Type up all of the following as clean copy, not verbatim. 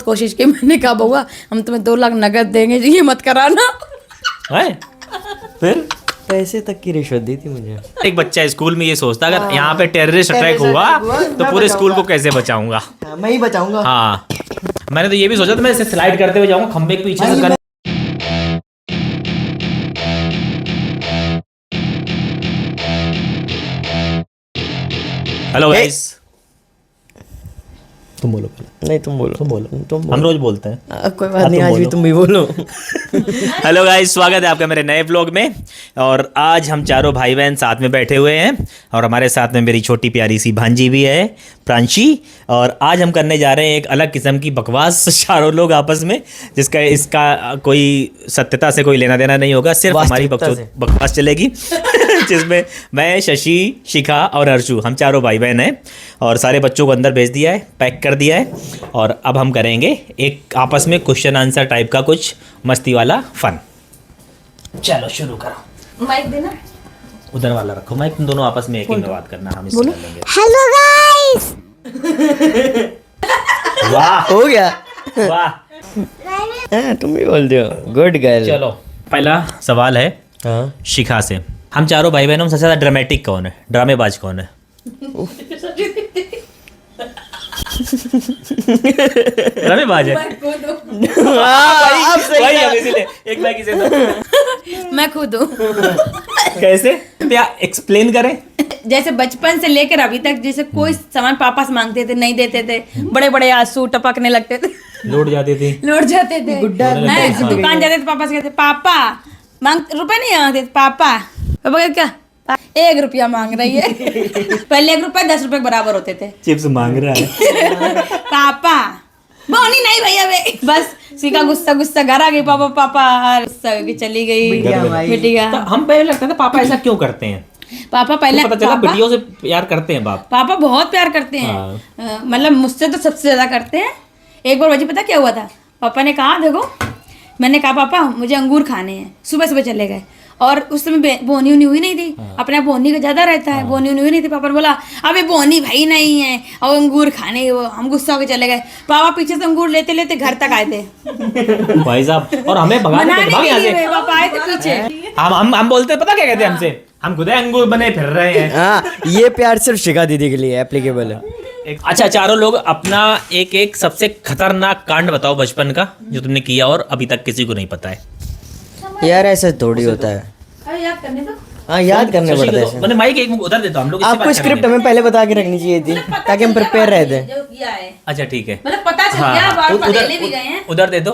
कोशिश की, मैंने कहा बउआ हम तुम्हें 2 लाख नगद देंगे, ये मत कराना। है फिर पैसे तक की रिश्वत दी थी मुझे। एक बच्चा स्कूल में ये सोचता अगर यहाँ पे टेररिस्ट अटैक हुआ तो पूरे स्कूल को कैसे बचाऊंगा। मैं ही बचाऊंगा। हाँ मैंने तो ये भी सोचा था मैं इसे स्लाइड करते हुए जाऊंगा खंबे के पीछे से। हेलो गाइस, तुम बोलो पहले। नहीं तुम बोलो। हम रोज बोलते हैं। कोई बात नहीं, आज भी तुम भी बोलो। हेलो गाइस, स्वागत है आपका मेरे नए व्लॉग में। और आज हम चारों भाई बहन साथ में बैठे हुए हैं और हमारे साथ में मेरी छोटी प्यारी सी भांजी भी है, प्रांशी। और आज हम करने जा रहे हैं एक अलग किस्म की बकवास, चारों लोग आपस में, जिसका इसका कोई सत्यता से कोई लेना देना नहीं होगा, सिर्फ हमारी बकवास चलेगी। जिसमें मैं, शशि, शिखा और अर्शु, हम चारों भाई बहन हैं और सारे बच्चों को अंदर भेज दिया है, पैक कर दिया है। और अब हम करेंगे एक आपस में क्वेश्चन आंसर टाइप का कुछ मस्ती वाला फन। चलो शुरू करो। माइक देना, उधर वाला रखो माइक, तुम दोनों आपस में एक ही में बात करना, हम इससे कर लेंगे। Hello guys. वाह हो गया। वाह, तुम भी बोल दो, गुड गर्ल। चलो पहला सवाल है शिखा से। हम चारों भाई बहनों में सबसे ज्यादा ड्रामेटिक कौन है, ड्रामेबाज कौन है? ड्रामेबाज है। वही है, इसीलिए एक मैं किसे दो। मैं खुद हूँ। कैसे, क्या एक्सप्लेन करें? जैसे बचपन से लेकर अभी तक, जैसे कोई सामान पापा से मांगते थे, नहीं देते थे, बड़े बड़े आंसू टपकने लगते थे, लौट जाती थी, लौट जाते थे, दुकान जाते थे, पापा से कहते पापा मांग, रुपए नहीं मांगते थे, पापा क्या 1 रुपया मांग रही है। पहले 1 रुपया 10 रुपए बराबर होते थे। चिप्स मांग रहा है। पापा बोनी नहीं भैया वे, बस सीखा गुस्सा घर आ गई, पापा गुस्सा होगी, चली गई बिटिया। तो हम पहले लगता था पापा ऐसा क्यों करते हैं, पापा पहले तो पता चला बिटियों से प्यार करते हैं बाप। पापा बहुत प्यार करते हैं, मतलब मुझसे तो सबसे ज्यादा करते हैं। एक बार वजह पता क्या हुआ था, पापा ने कहा देखो, मैंने कहा पापा मुझे अंगूर खाने हैं, सुबह सुबह चले गए और उस समय बोनी उनी हुई नहीं थी। अपने बोनी का ज्यादा रहता है, बोनी उनी हुई नहीं थी। पापा ने बोला अबे बोनी भाई नहीं है और अंगूर खाने, वो हम गुस्सा होकर चले गए। पापा पीछे से अंगूर लेते लेते घर तक आए थे भाई साहब, और हमें भगाने के लिए पापा आए थे पीछे। हम बोलते पता क्या कहते हैं हमसे, हम खुद अंगूर बने फिर रहे हैं। हाँ, ये प्यार सिर्फ शिखा दीदी के लिए एप्लीकेबल है। अच्छा, चारों लोग अपना एक सबसे खतरनाक कांड बताओ बचपन का, जो तुमने किया और अभी तक किसी को नहीं पता है। यार ऐसा थोड़ी होता है। अरे याद करने दो। हाँ, याद करने पड़ता है। मैंने माइक एक उधर देता हूं, हम लोग इससे आपको बात स्क्रिप्ट करेंगे। हमें पहले बता के रखनी चाहिए थी, ताकि हम प्रिपेयर रहते। जो किया है अच्छा ठीक है, मतलब पता चल गया, बार बार ले भी गए हैं। उधर दे दो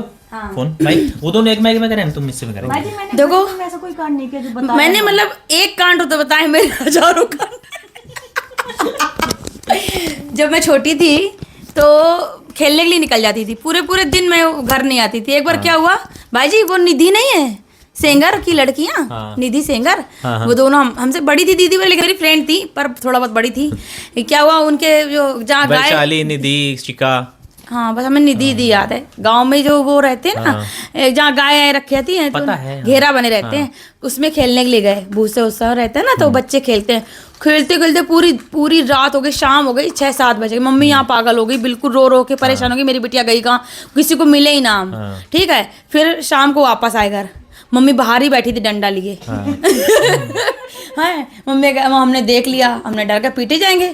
फोन माइक, वो दोनों एक माइक में करें, तुम इससे में करेंगे। देखो ऐसा कोई कांड नहीं किया जो बताया मैंने, मतलब एक कांड तो बताए मेरे, हजारों कांड। जब मैं छोटी थी तो खेलने के लिए निकल जाती थी, पूरे दिन मैं घर नहीं आती थी। एक बार क्या हुआ भाई जी, वो निधि नहीं है, सेंगर की लड़कियां, निधि सेंगर, वो दोनों हमसे बड़ी थी, दीदी वाली मेरी फ्रेंड थी पर थोड़ा बहुत बड़ी थी। क्या हुआ, उनके जो जहाँ गाय, निधि, शिखा, हाँ बस हमें निधि दी याद है, गांव में जो वो रहते हैं ना, जहाँ गाय रखी रहती हैं, तो घेरा बने रहते हैं, उसमें खेलने के लिए गए। भूसे उत्साह रहते हैं ना, तो बच्चे खेलते हैं, खेलते खेलते पूरी रात हो गई, शाम हो गई, 6-7 बजे। मम्मी यहाँ पागल हो गई, बिल्कुल रो रो के परेशान हो गई, मेरी बिटिया गई कहाँ, किसी को मिले ही ना हम। ठीक है, फिर शाम को वापस आए घर, मम्मी बाहर ही बैठी थी डंडा लिए। हाँ, हमने देख लिया, हमने डर के पीटे जाएंगे।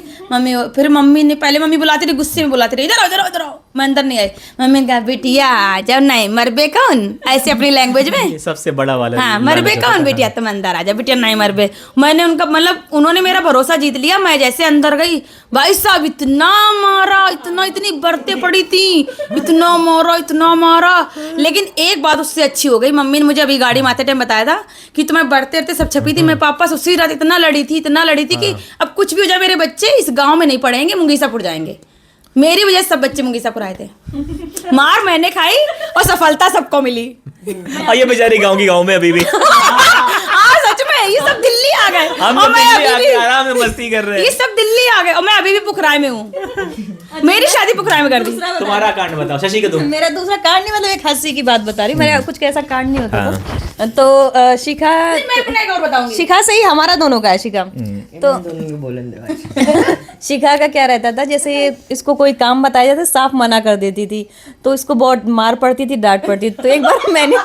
फिर मम्मी ने पहले बुलाती रही, गुस्से में बुलाती रही, इधर आओ। मैं अंदर नहीं आई। मम्मी ने कहा बिटिया जब नहीं मरबे कौन, ऐसे अपनी लैंग्वेज में, सबसे बड़ा वाला, हाँ मरबे कौन बिटिया, तुम अंदर आ जा बिटिया, नहीं मरबे। मैंने उनका मतलब, उन्होंने मेरा भरोसा जीत लिया। मैं जैसे अंदर गई, भाई साहब इतना मारा, इतनी बरतें पड़ी थी, इतना मारा। लेकिन एक बात उससे अच्छी हो गई, मम्मी ने मुझे अभी गाड़ी में आते टाइम बताया था कि तुम्हें बढ़ते सब छपी थी। मैं पापा से उसी रात इतना लड़ी थी कि अब कुछ भी हो जाए, मेरे बच्चे इस गांव में नहीं पढ़ेंगे, मुंगीसापुर जाएंगे। मेरी वजह से सब बच्चे मुंगीसापुर आए थे। मार मैंने खाई और सफलता सबको मिली। ये बेचारी गांव में अभी भी। सच में ये सब दिल्ली आ गए, हम तो दिल्ली आके आराम में मस्ती कर रहे हैं। ये सब दिल्ली आ गए और मैं अभी भी पुखराई में हूँ। मेरी शादी पुखराई में कर दी। तुम्हारा कांड बताओ शशि का। तुम? मेरा दूसरा कांड नहीं, मतलब एक हंसी की बात बता रही, मेरा कुछ ऐसा कांड नहीं होता था। तो शिखा मैं अपना एक और बताऊंगी। शिखा सही हमारा दोनों का है शिखा। तो शिखा का क्या रहता था, जैसे इसको कोई काम बताया जाता साफ मना कर देती थी, तो इसको बहुत मार पड़ती थी, डांट पड़ती थी। तो एक बार मैंने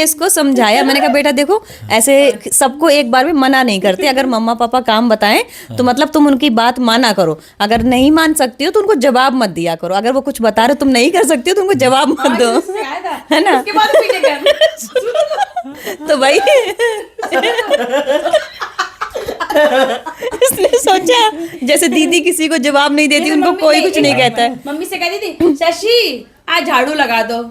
उसको समझाया, मैंने कहा बेटा देखो ऐसे सबको एक बार भी मना नहीं करते, अगर मम्मा पापा काम बताएं तो मतलब तुम उनकी बात माना करो, अगर नहीं मान सकती हो तो उनको जवाब मत दिया करो, अगर वो कुछ बता रहे तुम नहीं कर सकती हो तो उनको जवाब मत दो, है ना। तो भाई इसने सोचा जैसे दीदी किसी को जवाब नहीं देती, उनको कोई कुछ नहीं कहता है। मम्मी से कहती थी शशि आज झाड़ू लगा दो,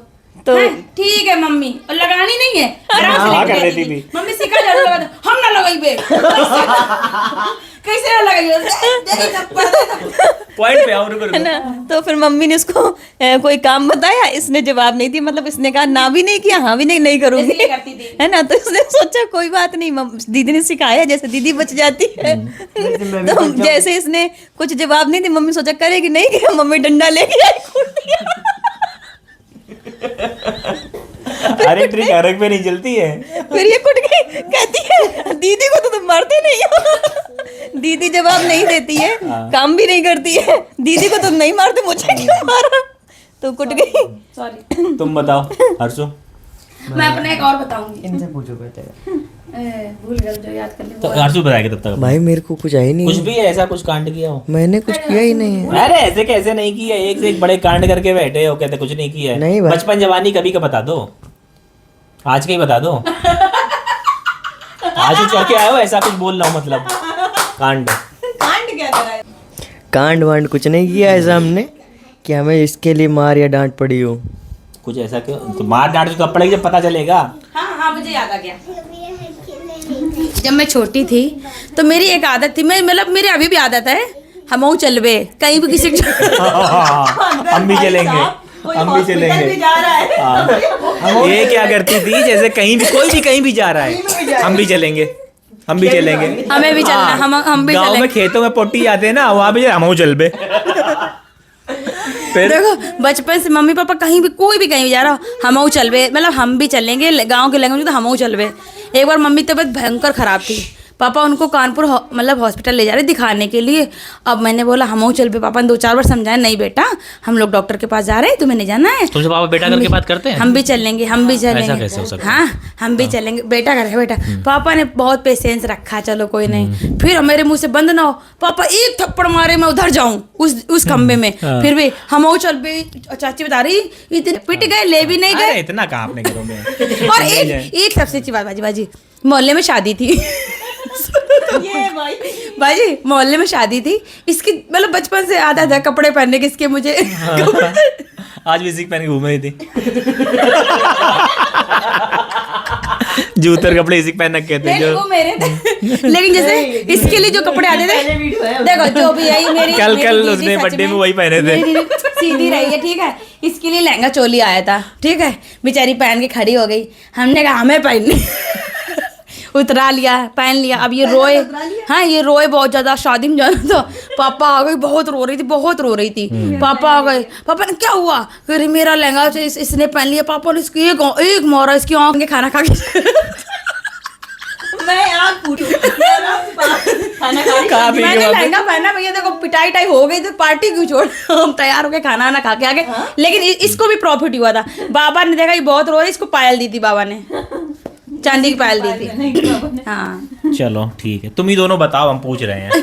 तो ठीक है मम्मी, और लगानी नहीं है आराम से हाँ, लेके कर जाती देती थी। मम्मी सिखा झाड़ू लगा दो, हम ना लगाई बे कैसे ना लगाई पॉइंट पे आओ, रुको है ना। तो फिर मम्मी ने उसको कोई काम बताया, इसने जवाब नहीं दिया, मतलब इसने कहा ना भी नहीं किया हाँ भी नहीं करूंगी, इसलिए करती थी। है ना। तो इसने सोचा कोई बात नहीं, दीदी ने सिखाया जैसे दीदी बच जाती है। तो जैसे इसने कुछ जवाब नहीं दिया, मम्मी सोचा करेगी नहीं किया, मम्मी डंडा लेके आई कूट दिया। अरे ट्रिक हरक पे नहीं चलती है। फिर ये कुट गई, कहती है दीदी को तो तुम मारते नहीं हो। दीदी जवाब नहीं देती है, काम भी नहीं करती है, दीदी को तुम नहीं मारते, मुझे क्यों मारा। तो कुट गई। सॉरी, तुम बताओ हर्षु। मैं अपना एक और बताऊंगी। इनसे पूछो बेटे। भूल गया, जो याद कर ले तो हर्षु बताएगा तब तक। भाई मेरे को कुछ आई नहीं कुछ है। भी ऐसा कुछ कांड किया हो? मैंने कुछ किया ही नहीं है। अरे ऐसे कैसे नहीं किया, एक से एक बड़े कांड करके बैठे हो, कहते कुछ नहीं किया है। नहीं भाई। बचपन जवानी कभी का बता दो, आज का ही बता दो। आज कुछ करके आए हो, ऐसा कुछ बोल रहा हूँ मतलब कांड। कांड क्या करा है? कांड वांड कुछ नहीं किया ऐसा हमने कि हमें इसके लिए मार या डांट पड़ी हो। कुछ ऐसा क्यों? तो मार डांट तो पड़ेगी जब पता चलेगा। हाँ हाँ, मुझे याद आ गया। जब मैं छोटी थी तो मेरी एक आदत थी, मैं मतलब मेरी अभी भी आदत है, हम चलबे कहीं भी किसी हम भी चलेंगे, हम भी चलेंगे। हाँ। ये क्या करती थी, जैसे कहीं भी कोई भी कहीं भी जा रहा है, हम भी चलेंगे, हम भी चलेंगे। हमें भी चलना, हम भी गाँव में चलेंगे। खेतों में पोटी जाते हैं ना, वहाँ भी हम चल बे। फिर देखो बचपन से मम्मी पापा कहीं भी कोई भी कहीं भी जा रहा हो, हम चलबे, मतलब हम भी चलेंगे, गांव के लैंग्वेज में तो हम चलबे। एक बार मम्मी तबीयत भयंकर खराब थी, पापा उनको कानपुर मतलब हॉस्पिटल ले जा रहे दिखाने के लिए। अब मैंने बोला हम चल बे, पापा ने 2-4 बार समझाया, नहीं बेटा हम लोग डॉक्टर के पास जा रहे हैं, तुम्हें नहीं जाना है। तुमसे पापा बेटा करके बात करते हैं? हम भी चलेंगे, हम भी चलेंगे। ऐसा कैसे हो सकता है? हाँ हम भी चलेंगे, बेटा करेगा बेटा। पापा ने बहुत पेशेंस रखा, चलो कोई नहीं। फिर मेरे मुंह से बंद ना हो, पापा एक थप्पड़ मारे मैं उधर जाऊं उस खंबे में, फिर भी हम चल बे। चाची बता रही इतने पिट गए, ले भी नहीं गए। इतना कहाँ अपने घरों में। और एक सबसे अच्छी बात बाजी मोहल्ले में शादी थी। ये भाई बाजी मोहल्ले में शादी थी, इसकी मतलब बचपन से आदत है कपड़े पहनने की, इसके मुझे आज भी इसी पहन के घूम रही थी। जूतर कपड़े इसी पहन रखे थे नहीं, जो वो मेरे थे। लेकिन जैसे इसके लिए जो कपड़े आते थे, देखो जो भी आई मेरी कल मेरी कल दीदी उसने सच बर्थडे में वही पहने थे। मेरी दीदी सीधी रही है, ठीक है। इसके लिए लहंगा चोली आया था, ठीक है। बेचारी पहन के खड़ी हो गई, हमने कहा हमें पहननी। उतरा लिया, पहन लिया। अब ये रोए, हाँ ये रोए बहुत ज्यादा, शादी में जाना था। पापा आ गई, बहुत रो रही थी, बहुत रो रही थी। पापा आ गए, पापा ने क्या हुआ, अरे मेरा लहंगा इसने पहन लिया। पापा ने इसकी एक मारा, इसकी आँख के खाना खा के। मैं आग फूटू खाना खा रही। मैंने लहंगा पहना, भैया देखो पिटाई टाई हो गई तो पार्टी क्यों छोड़, हम तैयार हो गए खाना वाना खा के आगे। लेकिन इसको भी प्रॉफिट हुआ था। बाबा ने देखा ये बहुत रो रही, इसको पायल दी थी बाबा ने, चांदी की पायल दी थी। हाँ चलो ठीक है, तुम ही दोनों बताओ, हम पूछ रहे हैं।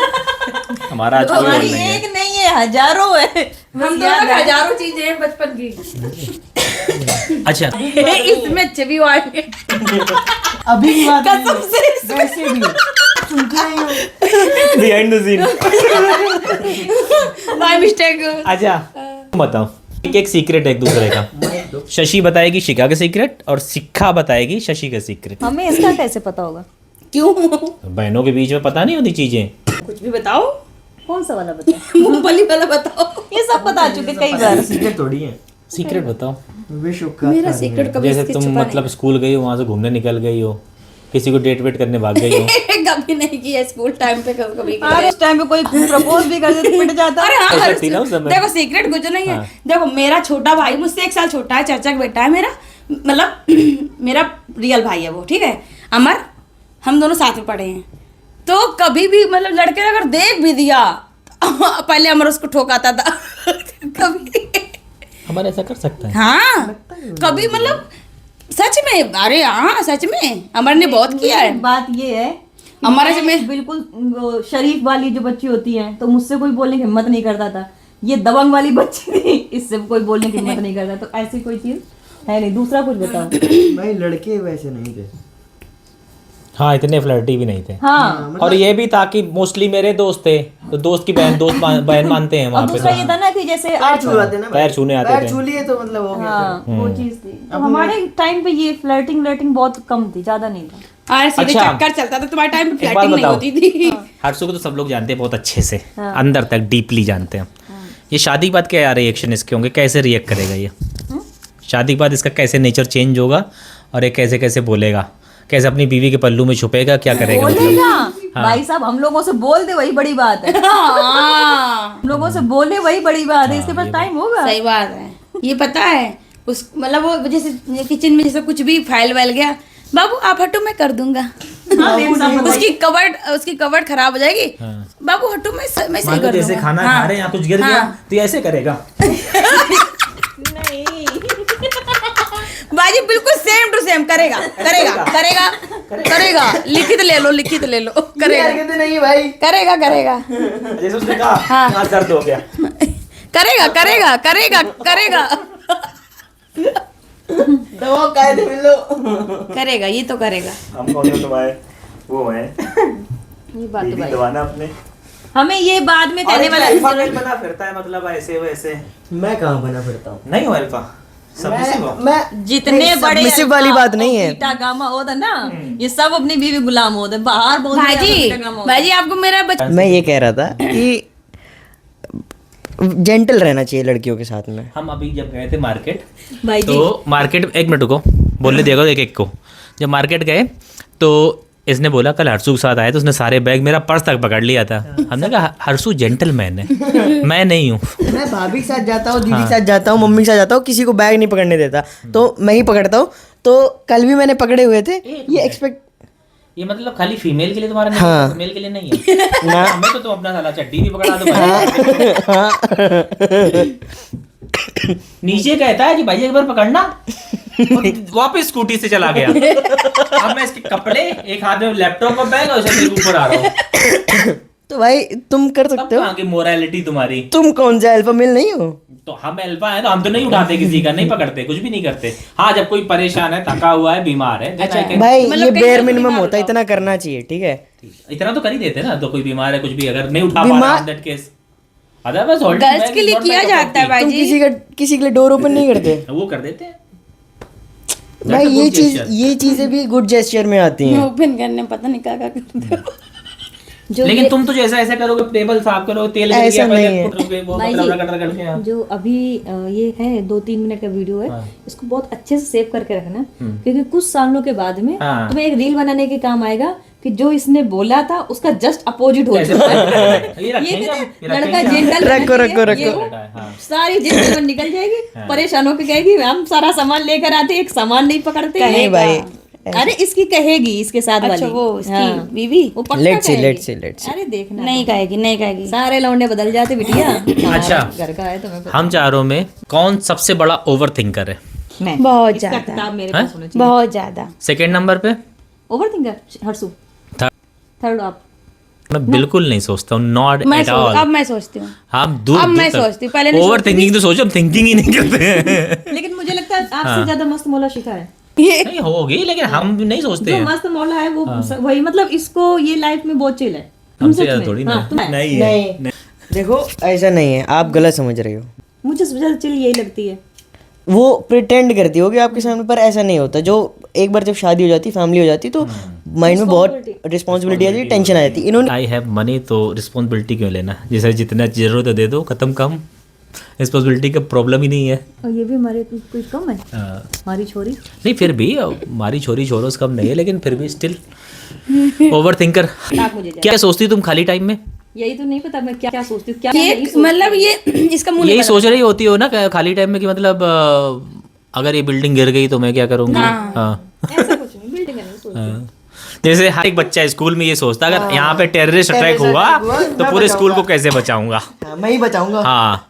हमारा आज कोई और हमारी नहीं है। एक नहीं है, हजारों है। हम दोनों की हजारों चीजें हैं बचपन की। अच्छा इसमें अच्छे भी आएंगे अभी की बात कसम से। वैसे भी सुनती नहीं हो। Behind the scene. By mistake. अच्छा तुम बताओ, एक सीक्रेट है एक दूसरे का। शशि बताएगी शिखा का सीक्रेट और शिखा बताएगी शशि का सीक्रेट। हमें इसका कैसे पता होगा? क्यों? बहनों के बीच में पता नहीं होती चीजें। कुछ भी बताओ, कौन सा वाला बताओ? मूंगफली वाला बताओ। ये सब बता चुके कई बार। सीक्रेट थोड़ी है। सीक्रेट बताओ। विश्व का मेरा सीक्रेट कभी जैसे इसके तुम छुपा मतलब स्कूल गई हो, वहां से घूमने निकल गई हो, किसी को डेट वेट करने भाग गई हो। नहीं। कभी नहीं किया स्कूल टाइम पे, कभी अरे उस टाइम पे कोई प्रपोज भी कर दे तो पिट जाता। अरे हाँ, ऐसा थी ना उस समय। देखो सीक्रेट कुछ नहीं है। देखो मेरा छोटा भाई मुझसे 1 साल छोटा है, चाचा का बेटा है मेरा, मतलब मेरा रियल भाई है वो, ठीक है, अमर। हम दोनों साथ में पढ़े हैं, तो कभी भी मतलब लड़के ने अगर देख भी दिया पहले अमर उसको ठोकाता था कभी। हमारा ऐसा कर सकता है। हाँ कभी मतलब सच में, अरे हाँ सच में अमर ने बहुत किया है। बात ये है कि हमारे मैं से में बिल्कुल वो शरीफ वाली जो बच्ची होती है, तो मुझसे कोई बोलने की हिम्मत नहीं करता था। ये दबंग वाली बच्ची थी, इससे कोई बोलने की हिम्मत नहीं करता। तो ऐसी कोई चीज है नहीं। दूसरा कुछ बताओ। भाई लड़के वैसे नहीं थे। हाँ, इतने फ्लर्टी भी नहीं थे। हाँ, और ये भी था कि मोस्टली मेरे दोस्त थे, तो दोस्त की बहन बहन मानते हैं और वहाँ पे। दूसरा ये था ना कि जैसे पैर छुआते ना भाई। पैर छूने आते पैर थे। छू लिए तो मतलब हो गया। हाँ वो चीज थी। तो हमारे टाइम पे ये फ्लर्टिंग बहुत कम थी, ज्यादा नहीं था। और सीधे अच्छा। चक्कर चलता था। तुम्हारे टाइम पे एक बात फ्लैटिंग नहीं बताओ। होती थी। हर्षू को तो सब लोग जानते हैं बहुत अच्छे से, अंदर तक डीपली जानते हैं। ये शादी के बाद क्या रिएक्शन इसके होंगे, कैसे रिएक्ट करेगा ये? शादी के बाद इसका कैसे नेचर चेंज होगा, और ये कैसे कैसे बोलेगा, कैसे अपनी बीवी के पल्लू में छुपेगा, क्या करेगा? बोलेगा भाई साहब, हम लोगों से बोल दे वही बड़ी बात है। हाँ हम लोगों से बोले वही बड़ी बात है। इसके पास टाइम होगा। सही बात है। ये पता है उस मतलब वो जैसे किचन में जैसे कुछ भी फैल वैल गया, बाबू आप हटो मैं कर दूंगा। उसकी कवर्ड खराब हो जाएगी। बाबू हटो मैं सही कर जैसे दूंगा। खाना खा रहे हैं यहाँ कुछ गिर गया तो ये ऐसे करेगा। बाजी बिल्कुल सेम टू सेम करेगा करेगा करेगा करेगा। लिखित ले लो करेगा नहीं भाई। करेगा करेगा जैसे उसने कहा यहाँ दर्द हो गया। करेगा करेगा करेगा करेगा दवा कायदे मिल लो। करेगा, ये तो करेगा। हम कौन है तुम्हारे वो है ये बात तो बीवी भाई दबाना अपने। हमें ये बाद में कहने वाला अल्फा मेल बना फिरता है, मतलब ऐसे वैसे। मैं कहाँ बना फिरता हूँ? नहीं हो अल्फा, सबमिसिव हो। मैं जितने नहीं, बड़े submissive वाली बात नहीं है। बीटा गामा होता ना, ये सब अपनी बीवी गुलाम होते बाहर बोल भाजी आपको मेरा बच्चा मैं ये कह रहा था कि जेंटल रहना चाहिए लड़कियों के साथ में। हम अभी जब गए थे मार्केट, भाई जी तो मार्केट, एक मिनट को बोलने देगा एक एक को। जब मार्केट गए तो इसने बोला कल हर्षू के साथ आया, तो उसने सारे बैग, मेरा पर्स तक पकड़ लिया था। हमने कहा हर्षू जेंटलमैन है, मैं नहीं हूँ। मैं भाभी के साथ जाता हूँ, दीदी के साथ जाता हूँ, मम्मी के साथ जाता हूँ, किसी को बैग नहीं पकड़ने देता, तो मैं ही पकड़ता हूँ। तो कल भी मैंने पकड़े हुए थे। ये एक्सपेक्ट ये मतलब खाली फीमेल के लिए तुम्हारा नहीं, हाँ। मेल के लिए नहीं है। हमें तो तुम अपना साला चड्डी भी पकड़ा दो। नीचे कहता है कि भाई एक बार पकड़ना, और वापस स्कूटी से चला गया। अब मैं इसके कपड़े, एक हाथ में लैपटॉप का बैग और मेरे ऊपर आ रहा हूँ। तो भाई तुम कर सकते हो। कहाँ की मोरालिटी तुम्हारी? तुम कौन सा अल्फा मेल नहीं हो? तो हम अल्फा है तो हम तो नहीं उठाते किसी का, नहीं पकड़ते, कुछ भी नहीं करते। हाँ जब कोई परेशान है, थका हुआ है, बीमार है, अच्छा भाई ये बेयर मिनिमम होता है, इतना करना चाहिए, ठीक है? इतना तो कर ही देते ना। तो कोई बीमार है, कुछ भी अगर नहीं उठा पा रहा दैट केस, अदरवाइज गर्ल्स के लिए किया जाता है तुम भाजी। किसी के लिए डोर ओपन नहीं करते? वो कर देते हैं भाई ये चीजें भी गुड जेस्चर में आती हैं। ओपन करने पता नहीं क्या करते हो। लेकिन तुम तो जैसा ऐसा करोगे, टेबल साफ करोगे, तेल गिर ऐसा गया पहले नहीं है। फुटोगे, वो भाई मतलब जी, रगड़ रगड़ के। हाँ। जो अभी ये है 2-3 मिनट का वीडियो है, इसको बहुत अच्छे से सेव करके रखना, क्योंकि कुछ सालों के बाद में हाँ। तुम्हें एक रील बनाने के काम आएगा कि जो इसने बोला था उसका जस्ट अपोजिट हो कैसे चुका है। ये ये रखेंगे कहते हम, हैं, ये लड़का रखेंगे हम। जेंटल रखो। हाँ। सारी जिंदगी निकल जाएगी, परेशान होकर कहेगी हम सारा सामान लेकर आते, एक सामान नहीं पकड़ते। नहीं भाई, अरे इसकी कहेगी इसके साथ अच्छा वाली, वो उसकी हाँ। बीवी वो पक्का Let's see, कहेगी। let's see, let's see. अरे देखना, नहीं कहेगी सारे लौंडे बदल जाते बिटिया। अच्छा। घर का है तुम्हें हम चारों में कौन सबसे बड़ा ओवर थिंकर है? मैं बहुत इसका ज्यादा किताब मेरे पास होना चाहिए। बहुत ज्यादा। सेकेंड नंबर पे ओवर थिंकर हर्षू, थर्ड आप। मैं बिल्कुल नहीं सोचता हूँ, नॉट एट ऑल। अब मैं सोचती हूँ। हम दूर अब मैं सोचती हूँ, पहले नहीं ओवर सोचती थिंकिंग तो सोचो, हम थिंकिंग ही नहीं करते हैं। लेकिन मुझे लगता है आपसे ज्यादा मस्त मौला शिखा है। ये नहीं होगी, लेकिन हम नहीं सोचते जो हैं। मस्त मौला है वो वही, मतलब इसको ये लाइफ में बहुत चिल है। हमसे ज्यादा थोड़ी ना। तुम्हें नहीं है। नहीं देखो ऐसा नहीं है, आप गलत समझ रहे हो। मुझे सबसे ज्यादा चिल यही लगती है। वो प्रिटेंड करती होगी आपके सामने, पर ऐसा नहीं होता। जो एक बार जब शादी हो जाती, फैमिली हो जाती, तो माइंड में बहुत रिस्पॉन्सिबिलिटी आ जाती, टेंशन आ जाती। इन्होंने आई हैव मनी, तो रिस्पॉन्सिबिलिटी क्यों लेना? जैसे जितना जरूरत है दे दो, खत्म, कम रिस्पॉन्सिबिलिटी का प्रॉब्लम ही नहीं है। और ये भी हमारे कुछ कम है, हाँ। हमारी छोरी। नहीं फिर भी हमारी छोरी छोरों से कम नहीं है, लेकिन फिर भी स्टिल ओवर थिंकर। क्या सोचती तुम खाली टाइम में? यही तो नहीं पता मैं क्या क्या सोचती हूँ, क्या ये नहीं सोचती। मतलब ये इसका मुंह यही सोच रही होती हो ना खाली टाइम में कि मतलब अगर ये बिल्डिंग गिर गई तो मैं क्या करूँगी? हाँ। ऐसा कुछ नहीं, बिल्डिंग नहीं सोचती। हाँ। जैसे हर एक बच्चा स्कूल में ये सोचता अगर यहाँ पे टेररिस्ट अटैक हुआ तो पूरे स्कूल को कैसे बचाऊंगा? हाँ, मैं ही बचाऊंगा। हाँ,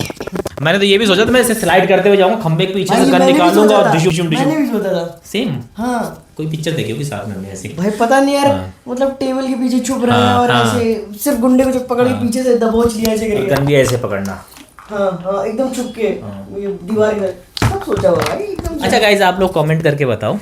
मैंने तो ये भी सोचा था मैं इसे स्लाइड करते हुए जाऊंगा, खंबे के पीछे से गन निकालूंगा और डिशुम मैंने भी सोचा था। सेम। हाँ कोई पिक्चर देखी होगी साथ में हमने ऐसी। भाई पता नहीं यार, मतलब टेबल के पीछे छुप रहे हैं और ऐसे सिर्फ गुंडे को जब पकड़ के पीछे से दबोच लिया ऐसे करके। गन भी ऐसे पकड़ना। हाँ हाँ एकदम छुप के ये दीवार के सब सोचा हुआ भाई एकदम। अच्छा गाइज, आप लोग कमेंट करके बताओ,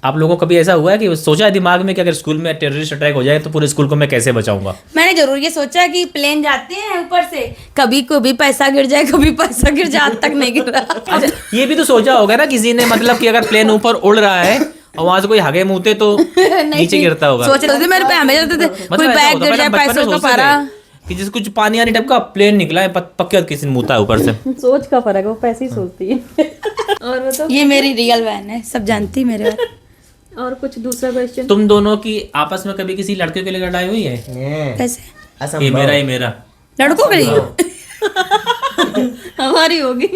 आप लोगों को कभी ऐसा हुआ है कि सोचा है दिमाग में कि अगर स्कूल में टेररिस्ट अटैक हो जाए तो पूरे स्कूल को मैं कैसे बचाऊंगा? मैंने जरूर ये सोचा कि प्लेन जाते हैं ऊपर से, कभी पैसा गिर जाए, कभी पैसा गिर जाए, आज तक नहीं गिर रहा। अच्छा, ये भी तो सोचा होगा ना किसी ने, मतलब कि अगर प्लेन ऊपर उड़ रहा है और वहां से कोई हगे मुंहते तो नीचे गिरता होगा। सोच रहे थे मेरे पे हमें जाते थे, कोई ऐसा बैग होता गिर है, जाए, बचपन में पैसों का सोचते पारा। थे कि जैसे कुछ पानी आने टाइप का प्लेन निकला है, पक्के किसी ने मुता है ऊपर से। सोच का फर्क है, वो पैसे ही सोचती है। और बताओ, ये मेरी रियल बहन है, सब जानती है मेरे बारे में। और कुछ दूसरा क्वेश्चन। तुम दोनों की आपस में कभी किसी लड़के के लिए लड़ाई हुई है? कैसे? ये मेरा, ये मेरा। लड़कों के लिए? हमारी होगी।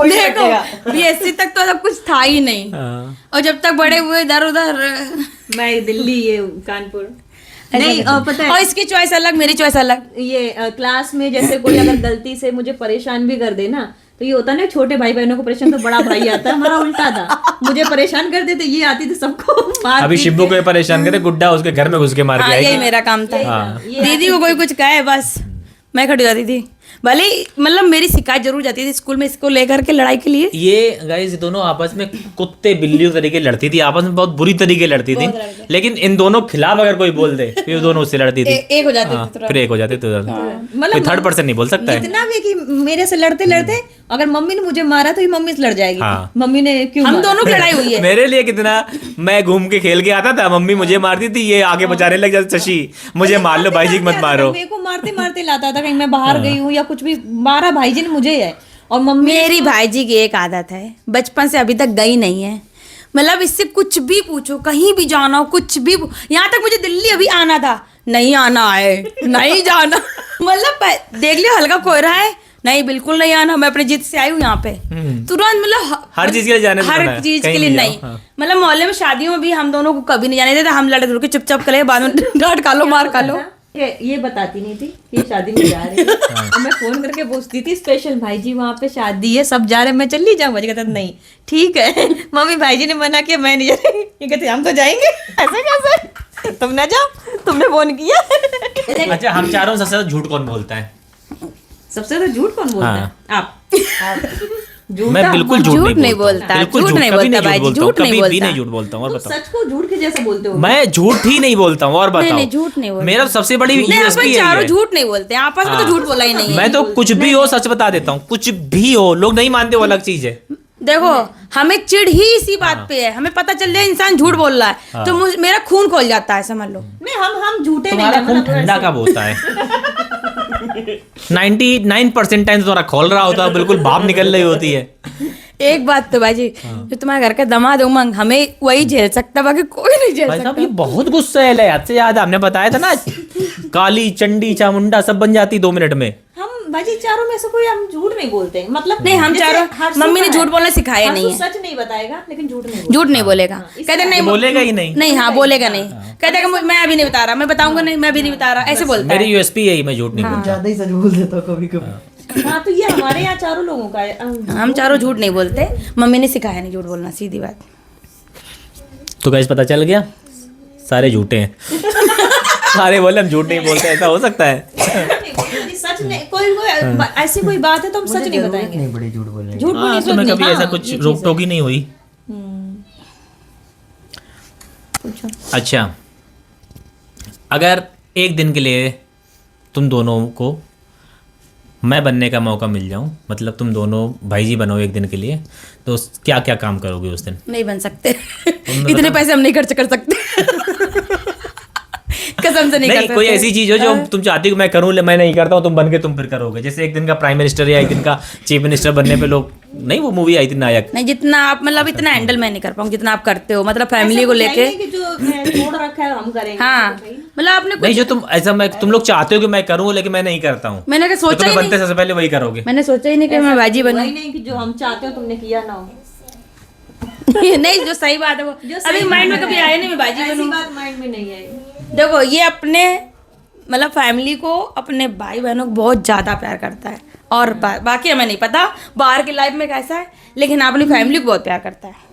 देखो बीएससी तक तो सब कुछ था ही नहीं, और जब तक बड़े हुए इधर उधर। मैं दिल्ली, ये कानपुर। नहीं पता और है, इसकी चॉइस अलग, मेरी चॉइस अलग। ये क्लास में जैसे कोई अगर गलती से मुझे परेशान भी कर दे ना, तो ये होता ना छोटे भाई बहनों को परेशान तो बड़ा भाई आता है, हमारा उल्टा था। मुझे परेशान कर देते, ये आती थी सबको मार अभी पीट शिब्बू के। को परेशान करे, गुड्डा उसके घर में घुस के मार के हाँ, यही आएगी। मेरा काम था। हाँ। दीदी को कोई कुछ कहे बस मैं खड़ी हो जाती थी, भले ही मतलब मेरी शिकायत जरूर जाती थी स्कूल में इसको लेकर के लड़ाई के लिए। ये गाइस दोनों आपस में कुत्ते बिल्लियों तरीके लड़ती थी, आपस में बहुत बुरी तरीके लड़ती थी, लेकिन इन दोनों खिलाफ अगर कोई बोल दे फिर दोनों उससे लड़ती थी। एक हो जाती हाँ, थी तुरंत। फिर एक हो जाते तो मतलब कोई थर्ड पर्सन नहीं बोल सकता है। इतना भी कि मेरे से लड़ते लड़ते अगर मम्मी ने मुझे मारा तो ये मम्मी से लड़ जाएगी। हाँ। मम्मी ने क्यों हम मारा? दोनों की लड़ाई हुई है। मेरे लिए कितना, मैं घूम के खेल के आता था, मम्मी मुझे मारती थी, ये आगे बचाने लग जाती, शशि मुझे मार लो, भाई जी मत मारो। मेरे को मारते मारते लाता था, कहीं मैं बाहर गई हूँ या कुछ भी, मारा भाई जी ने मुझे है। और मम्मी मेरी भाई जी की एक आदत है, बचपन से अभी तक गई नहीं है, मतलब इससे कुछ भी पूछो, कहीं भी जाना हो, कुछ भी, यहाँ तक मुझे दिल्ली अभी आना था, नहीं आना है, नहीं जाना। मतलब देख लियो हल्का कोहरा है, नहीं बिल्कुल नहीं आना, मैं अपनी जिद से आई हूँ यहाँ पे तुरंत, मतलब हर चीज के लिए जाने से मना हर है, चीज कहीं के लिए नहीं नहीं। जाओ, हाँ। मतलब मोहल्ले में शादियों में भी हम दोनों को कभी नहीं जाने देते, हम लड़े के चुपचाप करे, बाद में डांट खा लो, मार खा लो। ये बताती नहीं थी कि शादी में जा रही है। और मैं फोन करके पूछती थी स्पेशल, भाई जी वहाँ पे शादी है, सब जा रहे हैं, मैं चली जाऊँ? मुझे कहता नहीं ठीक है, मम्मी भाई जी ने मना किया, मैं नहीं जा रही। ये कहते हम तो जाएंगे। ऐसे कैसे? तुम ना जाओ, तुमने फोन किया। अच्छा, हम चारों सबसे ज्यादा झूठ कौन बोलता है? सबसे ज्यादा झूठ कौन बोलता है? आप। मैं बिल्कुल झूठ नहीं बोलता, बिल्कुल झूठ नहीं कभी बोलता भाई जी, बोलता हूँ, झूठ नहीं कभी भी बोलता। नहीं झूठ बोलता हूँ। और तुम बताओ, सच को झूठ के जैसा बोलते हो। मैं झूठ ही नहीं बोलता हूँ। और बताओ, नहीं, झूठ नहीं बोलता। मेरा सबसे बड़ी नहीं, USP अपन यही चारों है। झूठ नहीं बोलते हैं, आपस में तो झूठ बोला ही नहीं है। मैं तो कुछ भी हो सच बता देता हूँ, कुछ भी हो, लोग नहीं मानते वो अलग चीज है। देखो हमें चिढ़ ही इसी बात पे है, हमें पता चल जाए इंसान झूठ बोल रहा है तो मेरा खून खोल जाता है, समझ लो। नहीं, हम झूठे नहीं तुम्हारा हैं, खून मतलब ठंडा कब होता है? 99% टाइम तुम्हारा खोल रहा होता है, बिल्कुल भाप निकल रही होती है। एक बात तो भाई जी, जो तुम्हारे घर का दामाद उमंग, हमें वही झेल सकता, बाकी कोई नहीं झेल भाई साहब सकता। ये बहुत गुस्सा है, हद से ज्यादा। हमने बताया था ना, काली चंडी चामुंडा सब बन जाती 2 मिनट में। हम बाजी चारों में से कोई हम झूठ नहीं बोलते हैं, मतलब नहीं, हम जैसे चारों, हर्षू मम्मी ने का झूठ है। बोलना सिखाया हर्षू नहीं है। सच नहीं बताएगा लेकिन झूठ नहीं बोलेगा। झूठ नहीं बोलेगा, कहते नहीं बोलेगा ही नहीं। नहीं, हाँ बोलेगा नहीं, कहते मैं अभी नहीं बता रहा, मैं बताऊंगा नहीं, मैं अभी नहीं बता रहा, ऐसे बोलता है। मेरी USP यही, मैं झूठ नहीं बोलता। ज्यादा ही सच बोल देता हूँ कभी कभी। हाँ, तो ये हमारे यहाँ चारों लोगों का है। हम चारों झूठ नहीं बोलते, मम्मी ने सिखाया नहीं झूठ बोलना, सीधी बात। तो गाइस पता चल गया, सारे झूठे हैं। सारे बोले हम झूठ नहीं बोलते, ऐसा हो सकता है? सच नहीं, कोई ऐसी कोई बात है तो हम सच नहीं बताएंगे। नहीं बड़े झूठ बोलने की। झूठ बोलने हाँ, की तो मैं जरूरत कभी नहीं। ऐसा हाँ, कुछ ये चीज़ रोक है। टोक ही नहीं हुई। पूछो। अच्छा, अगर एक दिन के लिए तुम दोनों को मैं बनने का मौका मिल जाऊं, मतलब तुम दोनों भाई जी बनो एक दिन के लिए, तो क्या क्या काम करोगे उस दिन? नहीं बन सकते। इतने पैसे हम नहीं खर्च कर सकते। कसम से नहीं कर नहीं सकते। कोई ऐसी चीज हो जो तुम चाहती हो कि मैं करूं, मैं नहीं करता हूं, तुम बन के तुम फिर करोगे। जैसे एक दिन का प्राइम मिनिस्टर या एक दिन का चीफ मिनिस्टर बनने पे लोग, नहीं वो मूवी आई थी नायक, नहीं जितना आप मतलब इतना हैंडल मैं नहीं कर पाऊंगी जितना आप करते हो, मतलब फैमिली को लेके। कि जो मैं छोड़ रखा है हम करेंगे। हाँ मतलब आपने नहीं जो तुम ऐसा, मैं तुम लोग चाहते हो कि मैं करूं लेकिन मैं नहीं करता हूं, मैंने क्या तो सोचा तुम्हें ही बनते नहीं, सबसे पहले वही करोगे। मैंने सोचा ही नहीं कि मैं बाजी बनूं। वही नहीं कि जो हम चाहते हो तुमने किया ना हो। नहीं जो सही बात है वो अभी माइंड में कभी आया नहीं मैं बाजी ऐसी बनूं। बात माइंड में नहीं आई। देखो ये अपने मतलब फैमिली को, अपने भाई बहनों को बहुत ज़्यादा प्यार करता है, और बाकी हमें नहीं पता बाहर की लाइफ में कैसा है, लेकिन अपनी फैमिली को बहुत प्यार करता है।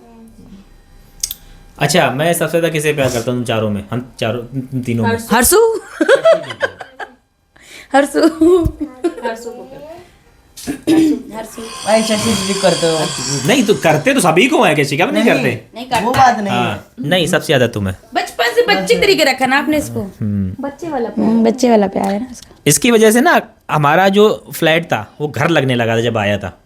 अच्छा मैं सबसे ज्यादा किसे प्यार करता हूँ तुम चारों में, हम चारों तीनों में? हर्षू हर्षू हर्षू भाई शशि जी करते हो। नहीं तो करते तो सभी को है, कैसे क्या नहीं करते? नहीं वो करता, बात नहीं है। हाँ नहीं सबसे ज्यादा तुम्हें। बचपन से बच्चे के तरीके रखा ना आपने इसको। बच्चे वाला बच्चे वाला प्यार है ना इसका। इसकी वजह से ना हमारा जो फ्लैट था वो घर लगने लगा था जब आया था।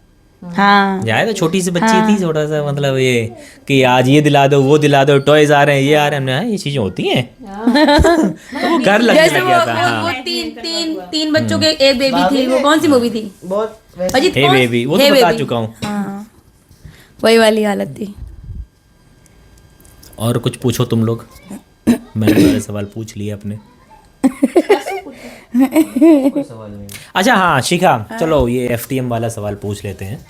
हाँ जाए तो छोटी सी बच्ची थी, छोटा सा मतलब ये कि आज ये दिला दो वो दिला दो, टॉयज आ रहे हैं ये आ रहे हैं, हमने ये चीजें होती हैं तो वो घर लगने जैसे लग वो, गया था। वो हाँ तीन बच्चों के एक बेबी थी, वो कौन सी मूवी थी? बहुत वैसे- अजीत हे कौन? बेबी, वो हे तो बता बेबी। चुका हूँ। हाँ वही वाली हालत थी। और कुछ पूछो तुम लोग, मैंने सारे सवाल पूछ लिए अपने। अच्छा हाँ शिखा, चलो ये FTM वाला सवाल पूछ लेते हैं।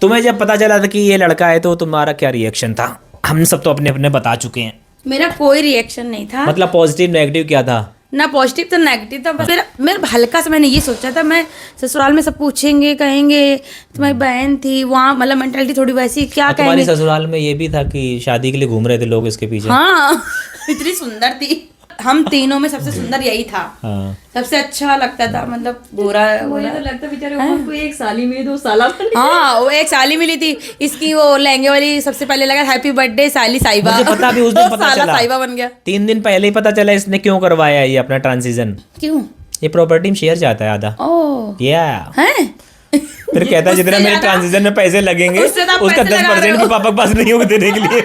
तुम्हें जब पता चला था कि ये लड़का है तो तुम्हारा क्या रिएक्शन था? हम सब तो अपने अपने बता चुके हैं, मेरा कोई रिएक्शन नहीं था, मतलब पॉजिटिव नेगेटिव क्या था? ना पॉजिटिव तो नेगेटिव था। बस मेरा हल्का सा मैंने ये सोचा था, मैं ससुराल में सब पूछेंगे कहेंगे तुम्हारी बहन थी वहाँ, मतलब मेंटालिटी थोड़ी वैसी, क्या और तुम्हारी कहेंगे। ससुराल में ये भी था कि शादी के लिए घूम रहे थे लोग इसके पीछे? हाँ इतनी सुंदर थी, हम तीनों में सबसे सुंदर यही था, हाँ सबसे अच्छा लगता था, मतलब गोरा मुझे तो लगता बेचारे उनको एक साली मिली 2 साल हाँ वो एक साली मिली थी इसकी, वो लहंगे वाली सबसे पहले लगा हैप्पी बर्थडे साली साहिबा, मुझे पता भी उस दिन पता साला चला। साहिबा बन गया। 3 दिन पहले ही पता चला इसने क्यों करवाया है ये अपना ट्रांजिशन। क्यों? ये प्रॉपर्टी में शेयर चाहता है आधा। ओह या हैं फिर कहता है जितना मेरे ट्रांजिशन में पैसे लगेंगे उससे तो आप उसका पैसे लगा 10% रहे भी हो। पापा के पास नहीं होगा देने के लिए।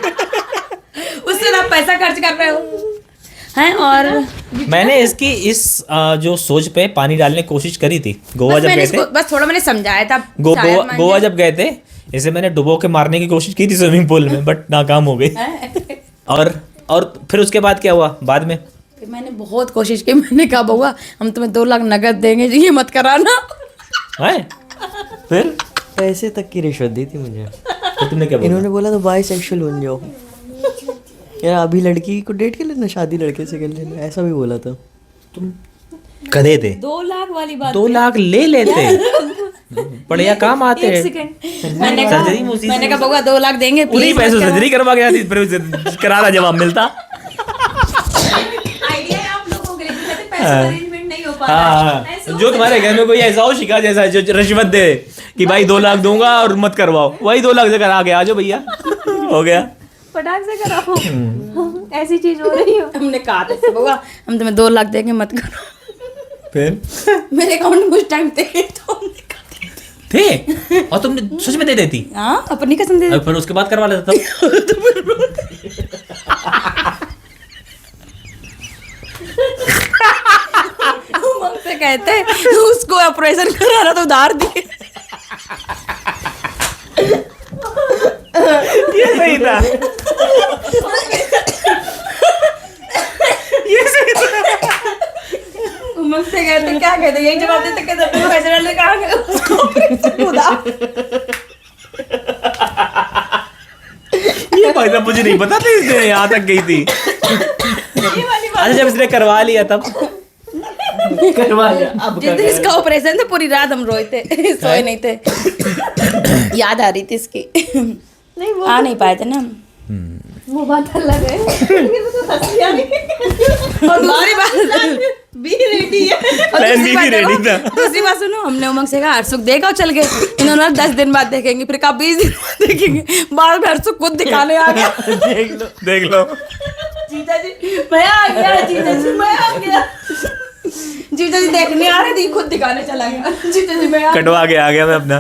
उससे तो आप पैसा खर्च कर रहे हो हैं। और मैंने इसकी इस जो सोच पे पानी डालने की कोशिश करी थी गोवा बस जब मैंने गए थे। इसको बस थोड़ा मैंने समझाया था शायद मान गोवा जाए। जब गए थे इसे मैंने डुबो के मारने की कोशिश की थी स्विमिंग पूल में, बट नाकाम हो गई। और फिर उसके बाद क्या हुआ बाद में? फिर मैंने बहुत कोशिश की, मैंने कहा बउआ हम तुम्हें 2 लाख नगद देंगे, ये मत कराना। है फिर पैसे तक की रिश्वत दी थी मुझे। तो तुमने क्या बोला? इन्होंने बोला तो बाइसेक्सुअल बन जाओ यार, अभी लड़की को डेट कर लेना, शादी लड़के से कर लेना, ऐसा भी बोला था। तुम गधे थे। 2 लाख वाली बात 2 लाख ले लेते बढ़िया काम आते हैं। मैंने सर्जरी में उसी कहा बउआ 2 लाख देंगे उन्हीं please पैसों मत से सर्जरी करवा गया थी, फिर करारा जवाब मिलता। आइडिया है आप लोगों के लिए, कहते पैसे का अरेंजमेंट नहीं हो पा रहा हाँ है। ऐसे जो तुम्हारे घर में कोई ऐसा हो शिका जैसा जो रिश्वत दे कि भाई 2 लाख दूंगा और मत करवाओ, वही 2 लाख से करा के आ जाओ भैया, हो गया। फटाक से कराओ, ऐसी चीज हो रही हो। हमने कहा था इससे, बउआ हम तुम्हें 2 लाख देंगे मत करो। फिर मेरे अकाउंट में कुछ टाइम थे तो हमने कहा थे और तुमने सच में दे देती? हाँ अपनी कसम दे और फिर उसके बाद करवा लेता तब? हमसे कहते उसको ऑपरेशन कराना तो उधार दिए। ये सही था, ये सही था। उमंग से कहते क्या कहते यही जवाब देते कहते पैसे डालने कहा गए उसको ऑपरेशन उधार। ये भाई साहब मुझे नहीं पता था इसने यहाँ तक गई थी। अच्छा जब इसने करवा लिया तब करवा लिया अब जिस दिन इसका ऑपरेशन था पूरी रात हम रोए थे, सोए नहीं थे, याद आ रही थी इसकी। नहीं वो आ नहीं पाए थे ना हम। वो बात अलग है। लेकिन वो तो हंसी आ रही। और दूसरी बात भी रेडी है। और प्लान दूसरी भी बात रेडी देखो, था। दूसरी बात सुनो, हमने उमंग से कहा हर्षुख देखा और चल गए। इन्होंने 10 दिन बाद देखेंगे, फिर कहा 20 दिन बाद देखेंगे, बाद में हर्षुख खुद दिखाने आ गया। देख लो जीजा जी मैं आ गया, जीजा जी मैं आ गया। जीजा जी देखने आ रहे थे, खुद दिखाने चला गया। जीजा जी मैं आ गया। कटवा के आ गया मैं अपना।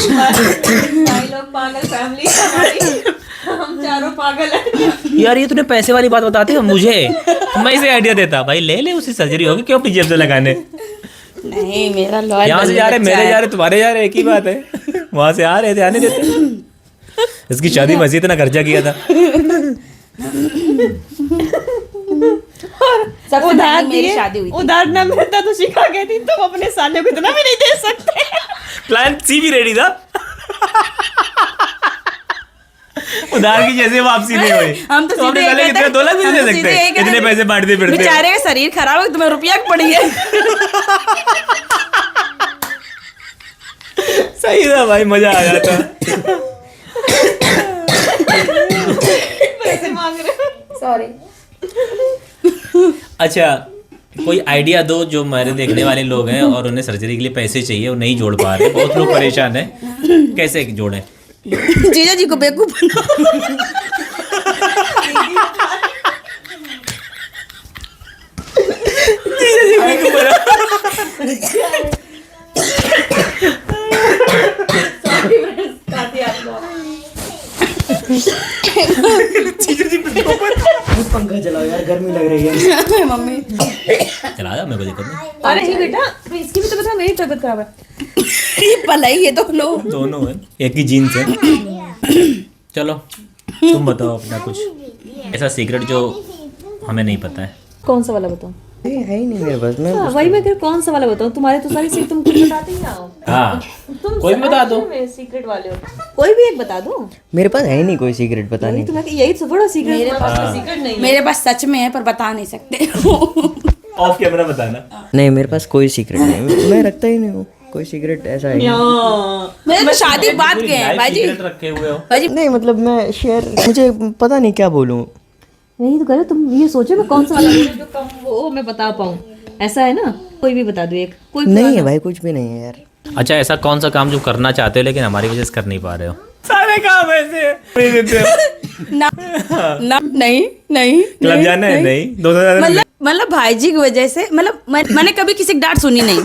भाई लोग पागल फैमिली हमारी। हम चारों पागल हैं। यार ये तूने पैसे वाली बात बताती है मुझे, मैं इसे आइडिया देता भाई ले ले, उसकी सर्जरी होगी, क्यों अपनी जेब से लगाने। नहीं मेरा लॉयल यहाँ से जा रहे मेरे जा रहे तुम्हारे जा रहे एक ही बात है। वहां से आ रहे थे आने देते। इसकी शादी में इतना खर्चा किया था। सबसे उधार पहले मेरी दिए, शादी हुई थी। उधार न मिलता तो शिखा कहती तुम अपने साले को इतना भी नहीं दे सकते। प्लान सी भी रेडी था। उधार की जैसे वापसी नहीं हुई। हम तो अपने सीधे साले ये कितने कहते- 2 लाख भी हम नहीं तो दे सीधे सकते, ये कहते- इतने पैसे बांटते फिरते। बेचारे का शरीर खराब हो तुम्हें रुपया पड़ी है। सही था भाई, मजा आ जाता। पैसे मांग रहे हो। सॉरी। अच्छा कोई आइडिया दो जो मेरे देखने वाले लोग हैं और उन्हें सर्जरी के लिए पैसे चाहिए, वो नहीं जोड़ पा रहे, बहुत लोग परेशान हैं, कैसे जोड़ें? जीजा जी को बेवकूफ बनाओ। पंखा चलाओ यार, गर्मी लग रही है। मम्मी चला जा, मेरे को दिक्कत नहीं। अरे ही बेटा तो इसकी भी तो बता, मेरी तबीयत खराब है। ये पलाई है दोनों। दोनों हैं, एक ही जीन्स है। चलो तुम बताओ अपना कुछ ऐसा सीक्रेट जो हमें नहीं पता है। कौन सा वाला बताऊं? ये है ही नहीं मेरे पास। मैं वही मैं कह कौन सा वाला बताऊं? तुम्हारे तो सारी सीख तुम कुछ बताते ही ना हो। हाँ तुम कोई भी बता दो। सीक्रेट वाले हो, कोई भी एक बता दो। मेरे पास है ही नहीं कोई सीक्रेट, पता नहीं। तुम्हें यही तो बड़ा सीक्रेट, मेरे पास कोई सीक्रेट नहीं है। मेरे पास सच में है पर बता नहीं सकते। ऑफ कैमरा बताना। नहीं मेरे पास कोई सीक्रेट नहीं, मैं रखता ही नहीं हूँ कोई सीक्रेट, ऐसा है ही नहीं। मेरे तो शादी बात के हैं भाई जी। सीक्रेट रखे हुए हो। भाई जी नहीं मतलब मैं शेयर, मुझे पता नहीं क्या बोलूँ। यही तो करे, तुम ये सोचो मैं कौन सा वाला बोलूं जो कम वो मैं बता पाऊं, ऐसा है ना? कोई भी बता दो एक, कोई नहीं है भाई, कुछ भी नहीं है यार। अच्छा ऐसा कौन सा काम जो करना चाहते हो लेकिन हमारी वजह से कर नहीं पा रहे हो? सारे काम ऐसे ना ना नहीं नहीं क्लब जाना है नहीं 2000 मतलब भाई जी की वजह से मतलब मैंने कभी किसी की डांट सुनी नहीं।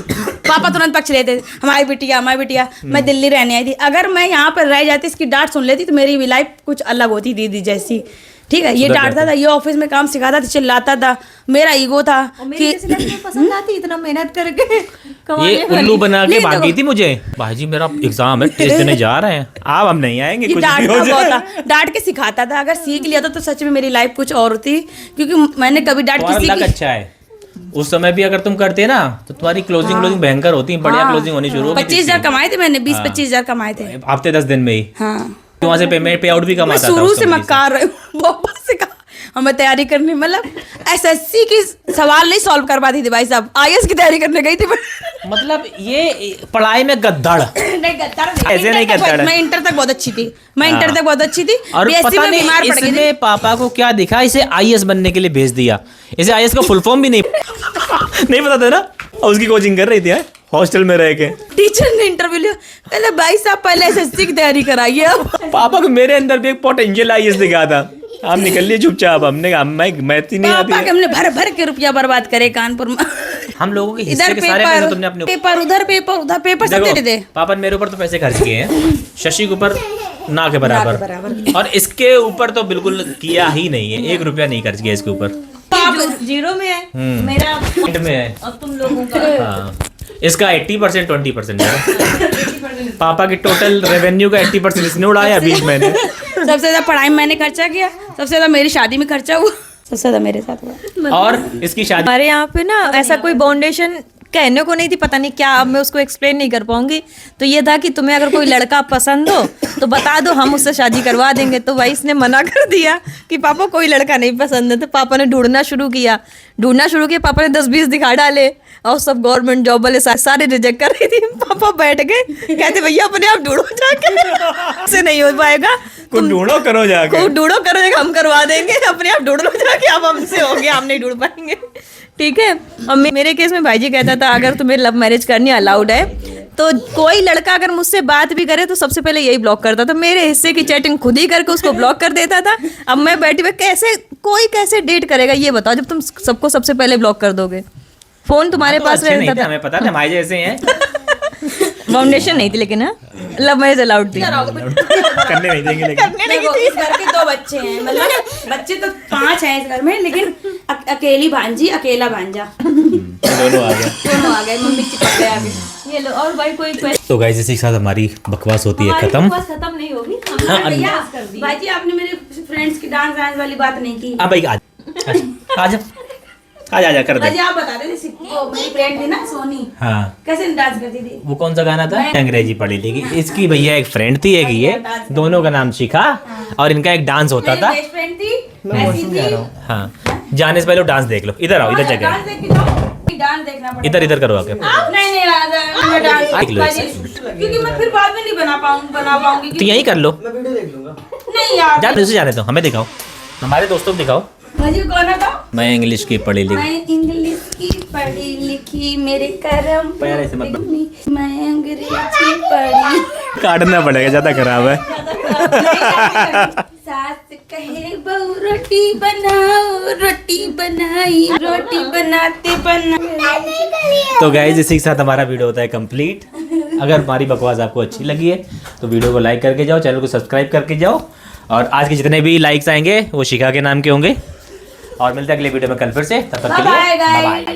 पापा तुरंत पक्ष लेते थे, हमारी बिटिया। मैं दिल्ली रहने आई थी, अगर मैं यहाँ पर रह जाती इसकी डांट सुन लेती तो मेरी भी लाइफ कुछ अलग होती दीदी जैसी। ठीक है, ये डांटता था, ये ऑफिस में काम सिखाता था, चिल्लाता था, मेरा ईगो था कि पसंद आती इतना मेहनत करके कमाने ये वाली। उल्लू बना के नहीं, भागी देखो। थी मुझे, भाई जी मेरा एग्जाम है, टेस्ट देने जा रहे हैं, आप हम नहीं आएंगे, ये कुछ भी डांटता हो बहुत जाए। था, डांट के सिखाता था। अगर सीख लिया था तो सच में मेरी लाइफ कुछ और होती, क्योंकि मैंने कभी डांट तुम्हारा किसी लक की अच्छा है, उस समय भी अगर तुम करते ना तो तुम्हारी क्लोजिंग भयंकर होती, बढ़िया क्लोजिंग होनी शुरू होगी। 25,000 कमाए थे मैंने, 20-25,000 कमाए थे। हफ्ते 10 दिन में ही हाँ वहाँ से पेमेंट पे आउट भी मैं कमाता था शुरू उस से कंपनी मक्कार रही हूँ। पापा से कहा हमें तैयारी करनी, मतलब एसएससी की सवाल नहीं सॉल्व कर पाती थी भाई साहब, आईएएस की तैयारी करने गई थी मैं। मतलब ये पढ़ाई में गद्दाड़। नहीं गद्दार नहीं, ऐसे नहीं इंटर तक गद्दार है। मैं इंटर तक बहुत अच्छी थी, मैं हाँ। इंटर तक बहुत अच्छी थी। और बीएससी पता में नहीं बीमार पड़ गई इसने थी। पापा को क्या दिखा, इसे आईएएस बनने के लिए भेज दिया। इसे आईएएस का फुल फॉर्म भी नहीं नहीं पता था ना, और उसकी कोचिंग कर रही थी हॉस्टल में रह के। टीचर ने इंटरव्यू लिया, कहले भाई साहब पहले एसएससी की तैयारी कराइए अब। पापा को मेरे अंदर भी एक पोटेंशियल आईएएस दिखा था, आप निकल लिए चुपचाप। हमने कहा मैथ ही नहीं आती पापा है। के हमने भर भर के रुपया बर्बाद करे कानपुर में। हम लोगों के हिस्से इधर के सारे पैसे तुमने अपने पेपर उधर पेपर सब दे देखो दे। पापा ने मेरे ऊपर तो पैसे खर्च किए हैं, शशि के ऊपर ना के बराबर, और इसके ऊपर तो बिल्कुल किया ही नहीं है, 1 रुपया नहीं खर्च किया इसके ऊपर। जीरो में है मेरा, पॉइंट में है। अब तुम लोगों का हाँ, इसका 80% 20% है। पापा की टोटल रेवेन्यू का 80% इसने उड़ाया बीच महीने। सबसे ज्यादा पढ़ाई में मैंने खर्चा किया, सबसे ज्यादा मेरी शादी में खर्चा हुआ, सबसे ज्यादा मेरे साथ हुआ। और इसकी शादी हमारे यहाँ पे ना ऐसा कोई फाउंडेशन कहने को नहीं थी, पता नहीं क्या, अब मैं उसको एक्सप्लेन नहीं कर पाऊंगी। तो ये था कि तुम्हें अगर कोई लड़का पसंद हो तो बता दो, हम उससे शादी करवा देंगे। तो भाई इसने मना कर दिया कि पापा कोई लड़का नहीं पसंद है। तो पापा ने ढूंढना शुरू किया, पापा ने 10-20 दिखा डाले और सब गवर्नमेंट जॉब वाले सारे रिजेक्ट कर रही थी। पापा बैठ गए, कहते भैया अपने आप ढूंढो जाके, से नहीं हो पाएगा, कुछ ढूंढो करो जाके, खूब ढूंढो करो जाके, हम करवा देंगे, अपने आप ढूंढ लो जाके, अब हमसे हो गया, हम नहीं ढूंढ पाएंगे। ठीक है। और मेरे केस में भाई जी कहता था अगर तुम्हें लव मैरिज करनी अलाउड है तो कोई लड़का अगर मुझसे बात भी करे तो सबसे पहले यही ब्लॉक करता था, मेरे हिस्से की चैटिंग खुद ही करके उसको ब्लॉक कर देता था। अब मैं बैठी हुई कैसे डेट करेगा ये बताओ, जब तुम सबको सबसे पहले ब्लॉक कर दोगे। फोन तुम्हारे पास अच्छे नहीं रहता थे, था, हमें पता था हमारे जैसे हैं। फाउंडेशन नहीं थी लेकिन हाँ लव मैरिज अलाउड थी। करने नहीं देंगे लेकिन देखो, इस घर के 2 बच्चे हैं, मतलब बच्चे तो 5 हैं इस घर में, लेकिन अकेली भांजी अकेला भांजा दोनों आ गए। दोनों आ गए, मम्मी चिपक गए आगे। ये लो। और भाई कोई question? तो गाइस इसी के साथ हमारी बकवास होती है खत्म। बस खत्म नहीं होगी, हाँ, हमने भैया, बकवास कर दी। भाई जी आपने मेरे फ्रेंड्स की डांस वाली बात नहीं की। अब भाई आ जा कर दे। भाई आप बता रहे थे, वो मेरी फ्रेंड थी ना सोनी, हाँ कैसे डांस करती थी। वो कौन सा गाना था? अंग्रेजी पढ़ी लिखी। इसकी भैया एक फ्रेंड थी, एक ये, दोनों का नाम शिखा, और इनका एक डांस होता था। बेस्ट फ्रेंड थी, ऐसी थी। हाँ, जाने से पहले डांस देख लो। इधर आओ, इधर जगह डांस देख के जाओ, डांस देखना पड़ेगा। इधर करो आके। नहीं मैं डांस देख लो भाई जी, क्योंकि मैं फिर बाद में नहीं बना पाऊंगी तो यहीं कर लो। मैं वीडियो देख लूंगा। नहीं यार। जाने उसे जाने दो, हमें दिखाओ, हमारे दोस्तों को दिखाओ। मुझे गाना था, मैं इंग्लिश की पढ़ी लिखी। मैं इंग्लिश की पढ़ी लिखी, मेरे करम पैर ऐसे मत मैं अंग्रेजी पढ़ी। काटना पड़ेगा, ज्यादा खराब है। सास कहे बहू रोटी बनाओ, रोटी बनाई, रोटी बनाते बना। तो गाइज इसी के साथ हमारा वीडियो होता है कंप्लीट। अगर हमारी बकवास आपको अच्छी लगी है तो वीडियो को लाइक करके जाओ, चैनल को सब्सक्राइब करके जाओ, और आज के जितने भी लाइक्स आएंगे वो शिखा के नाम के होंगे। और मिलते हैं अगले वीडियो में कल फिर से, तब तक के लिए बाय बाय बाय। बाय।